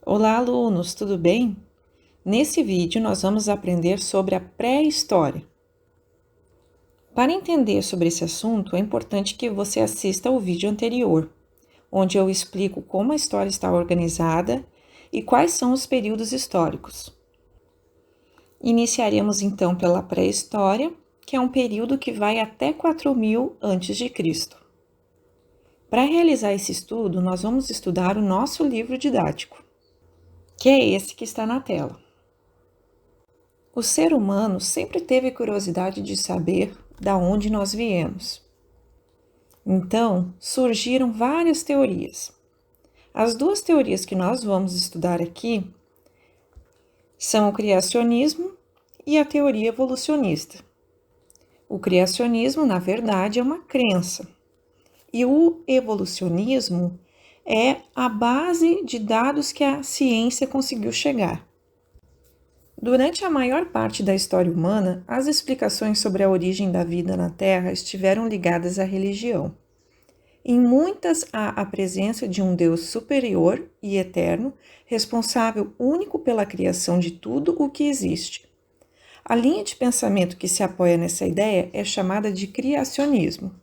Olá, alunos, tudo bem? Nesse vídeo, nós vamos aprender sobre a pré-história. Para entender sobre esse assunto, é importante que você assista ao vídeo anterior, onde eu explico como a história está organizada e quais são os períodos históricos. Iniciaremos então pela pré-história, que é um período que vai até 4000 a.C. Para realizar esse estudo, nós vamos estudar o nosso livro didático, que é esse que está na tela. O ser humano sempre teve curiosidade de saber da onde nós viemos. Então, surgiram várias teorias. As duas teorias que nós vamos estudar aqui são o criacionismo e a teoria evolucionista. O criacionismo, na verdade, é uma crença, e o evolucionismo é a base de dados que a ciência conseguiu chegar. Durante a maior parte da história humana, as explicações sobre a origem da vida na Terra estiveram ligadas à religião. Em muitas, há a presença de um Deus superior e eterno, responsável único pela criação de tudo o que existe. A linha de pensamento que se apoia nessa ideia é chamada de criacionismo.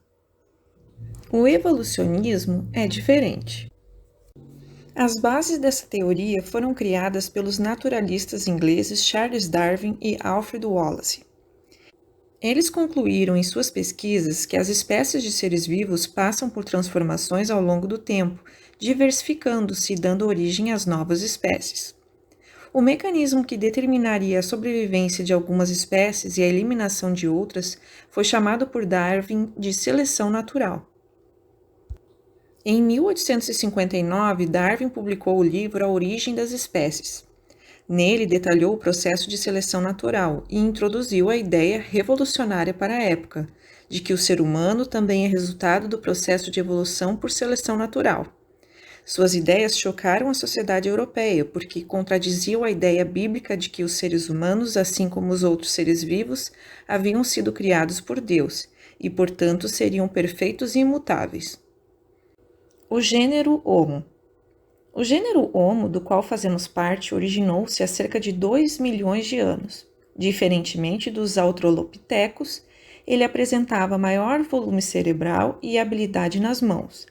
O evolucionismo é diferente. As bases dessa teoria foram criadas pelos naturalistas ingleses Charles Darwin e Alfred Wallace. Eles concluíram em suas pesquisas que as espécies de seres vivos passam por transformações ao longo do tempo, diversificando-se e dando origem às novas espécies. O mecanismo que determinaria a sobrevivência de algumas espécies e a eliminação de outras foi chamado por Darwin de seleção natural. Em 1859, Darwin publicou o livro A Origem das Espécies. Nele, detalhou o processo de seleção natural e introduziu a ideia revolucionária para a época, de que o ser humano também é resultado do processo de evolução por seleção natural. Suas ideias chocaram a sociedade europeia, porque contradiziam a ideia bíblica de que os seres humanos, assim como os outros seres vivos, haviam sido criados por Deus e, portanto, seriam perfeitos e imutáveis. O gênero Homo. O gênero Homo, do qual fazemos parte, originou-se há cerca de 2 milhões de anos. Diferentemente dos australopitecos, ele apresentava maior volume cerebral e habilidade nas mãos.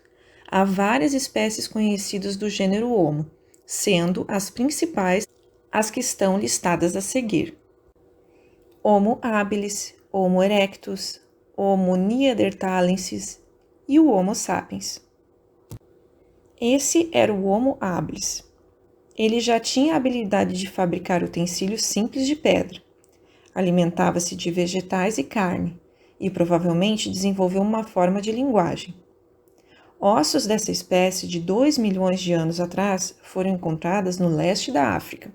Há várias espécies conhecidas do gênero Homo, sendo as principais as que estão listadas a seguir: Homo habilis, Homo erectus, Homo neanderthalensis e o Homo sapiens. Esse era o Homo habilis. Ele já tinha a habilidade de fabricar utensílios simples de pedra. Alimentava-se de vegetais e carne, e provavelmente desenvolveu uma forma de linguagem. Ossos dessa espécie de 2 milhões de anos atrás foram encontradas no leste da África.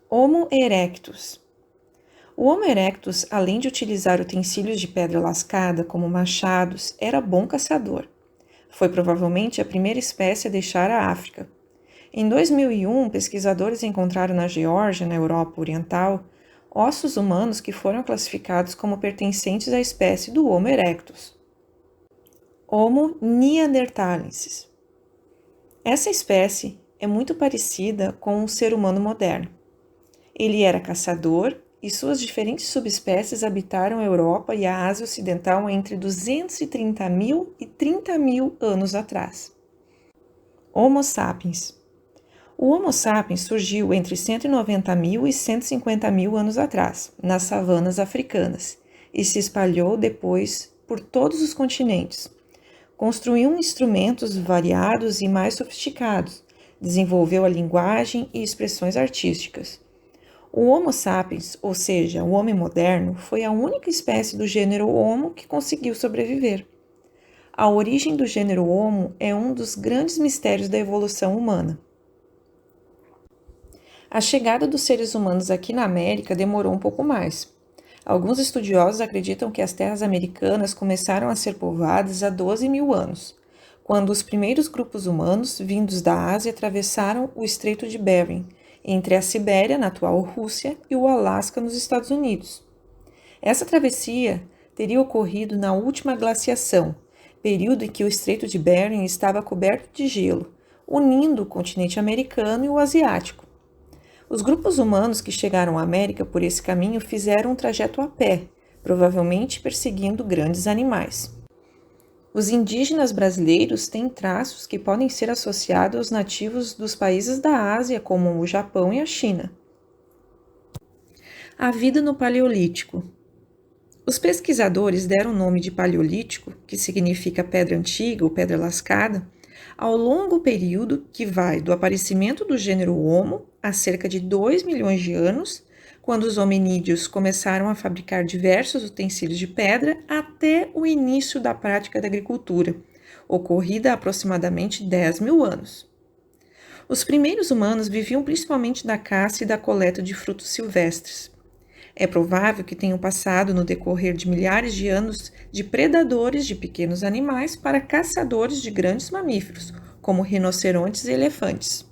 Homo erectus. O Homo erectus, além de utilizar utensílios de pedra lascada, como machados, era bom caçador. Foi provavelmente a primeira espécie a deixar a África. Em 2001, pesquisadores encontraram na Geórgia, na Europa Oriental, ossos humanos que foram classificados como pertencentes à espécie do Homo erectus. Homo neanderthalensis. Essa espécie é muito parecida com o ser humano moderno. Ele era caçador e suas diferentes subespécies habitaram a Europa e a Ásia Ocidental entre 230 mil e 30 mil anos atrás. Homo sapiens. O Homo sapiens surgiu entre 190 mil e 150 mil anos atrás, nas savanas africanas, e se espalhou depois por todos os continentes. Construiu instrumentos variados e mais sofisticados, desenvolveu a linguagem e expressões artísticas. O Homo sapiens, ou seja, o homem moderno, foi a única espécie do gênero Homo que conseguiu sobreviver. A origem do gênero Homo é um dos grandes mistérios da evolução humana. A chegada dos seres humanos aqui na América demorou um pouco mais. Alguns estudiosos acreditam que as terras americanas começaram a ser povoadas há 12 mil anos, quando os primeiros grupos humanos, vindos da Ásia, atravessaram o Estreito de Bering, entre a Sibéria, na atual Rússia, e o Alasca, nos Estados Unidos. Essa travessia teria ocorrido na última glaciação, período em que o Estreito de Bering estava coberto de gelo, unindo o continente americano e o asiático. Os grupos humanos que chegaram à América por esse caminho fizeram um trajeto a pé, provavelmente perseguindo grandes animais. Os indígenas brasileiros têm traços que podem ser associados aos nativos dos países da Ásia, como o Japão e a China. A vida no Paleolítico. Os pesquisadores deram o nome de Paleolítico, que significa pedra antiga ou pedra lascada, ao longo período que vai do aparecimento do gênero Homo há cerca de 2 milhões de anos, quando os hominídeos começaram a fabricar diversos utensílios de pedra, até o início da prática da agricultura, ocorrida há aproximadamente 10 mil anos. Os primeiros humanos viviam principalmente da caça e da coleta de frutos silvestres. É provável que tenham passado no decorrer de milhares de anos de predadores de pequenos animais para caçadores de grandes mamíferos, como rinocerontes e elefantes.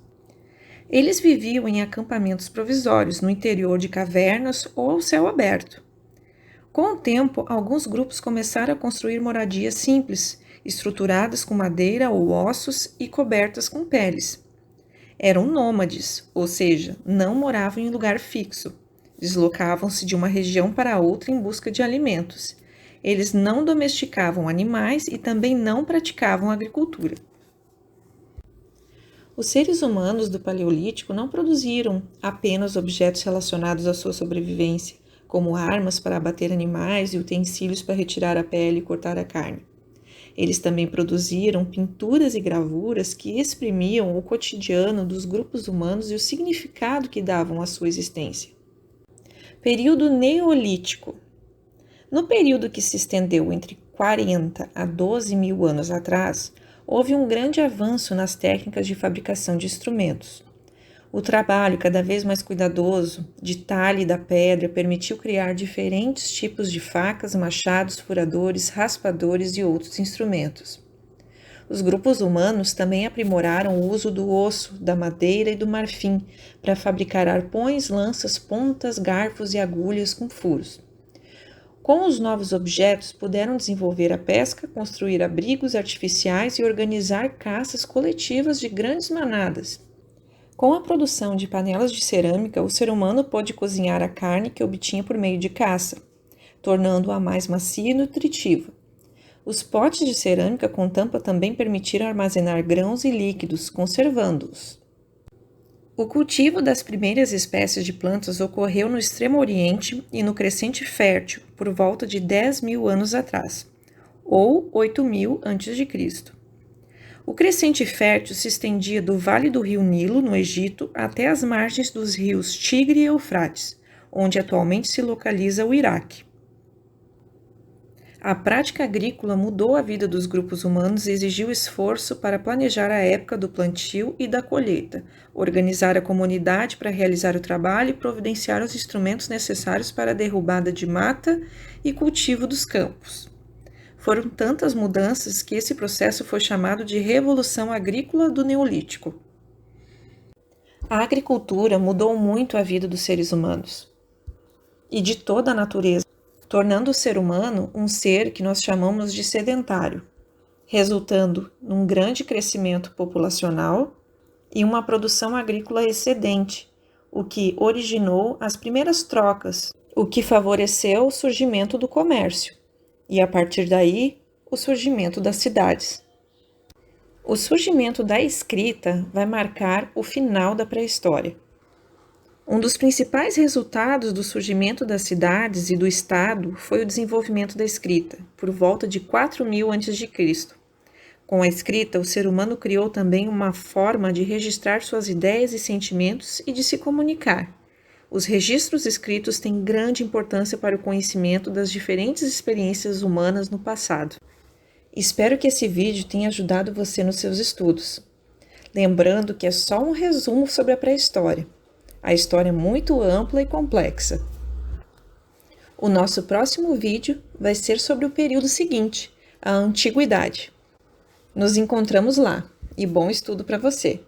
Eles viviam em acampamentos provisórios no interior de cavernas ou ao céu aberto. Com o tempo, alguns grupos começaram a construir moradias simples, estruturadas com madeira ou ossos e cobertas com peles. Eram nômades, ou seja, não moravam em lugar fixo. Deslocavam-se de uma região para outra em busca de alimentos. Eles não domesticavam animais e também não praticavam agricultura. Os seres humanos do Paleolítico não produziram apenas objetos relacionados à sua sobrevivência, como armas para abater animais e utensílios para retirar a pele e cortar a carne. Eles também produziram pinturas e gravuras que exprimiam o cotidiano dos grupos humanos e o significado que davam à sua existência. Período Neolítico. No período que se estendeu entre 40 a 12 mil anos atrás, houve um grande avanço nas técnicas de fabricação de instrumentos. O trabalho cada vez mais cuidadoso de talhe da pedra permitiu criar diferentes tipos de facas, machados, furadores, raspadores e outros instrumentos. Os grupos humanos também aprimoraram o uso do osso, da madeira e do marfim para fabricar arpões, lanças, pontas, garfos e agulhas com furos. Com os novos objetos, puderam desenvolver a pesca, construir abrigos artificiais e organizar caças coletivas de grandes manadas. Com a produção de panelas de cerâmica, o ser humano pôde cozinhar a carne que obtinha por meio de caça, tornando-a mais macia e nutritiva. Os potes de cerâmica com tampa também permitiram armazenar grãos e líquidos, conservando-os. O cultivo das primeiras espécies de plantas ocorreu no Extremo Oriente e no Crescente Fértil, por volta de 10 mil anos atrás, ou 8 mil a.C. O Crescente Fértil se estendia do vale do rio Nilo, no Egito, até as margens dos rios Tigre e Eufrates, onde atualmente se localiza o Iraque. A prática agrícola mudou a vida dos grupos humanos e exigiu esforço para planejar a época do plantio e da colheita, organizar a comunidade para realizar o trabalho e providenciar os instrumentos necessários para a derrubada de mata e cultivo dos campos. Foram tantas mudanças que esse processo foi chamado de Revolução Agrícola do Neolítico. A agricultura mudou muito a vida dos seres humanos e de toda a natureza, tornando o ser humano um ser que nós chamamos de sedentário, resultando num grande crescimento populacional e uma produção agrícola excedente, o que originou as primeiras trocas, o que favoreceu o surgimento do comércio e, a partir daí, o surgimento das cidades. O surgimento da escrita vai marcar o final da pré-história. Um dos principais resultados do surgimento das cidades e do Estado foi o desenvolvimento da escrita, por volta de 4000 a.C. Com a escrita, o ser humano criou também uma forma de registrar suas ideias e sentimentos e de se comunicar. Os registros escritos têm grande importância para o conhecimento das diferentes experiências humanas no passado. Espero que esse vídeo tenha ajudado você nos seus estudos. Lembrando que é só um resumo sobre a pré-história. A história é muito ampla e complexa. O nosso próximo vídeo vai ser sobre o período seguinte, a Antiguidade. Nos encontramos lá e bom estudo para você!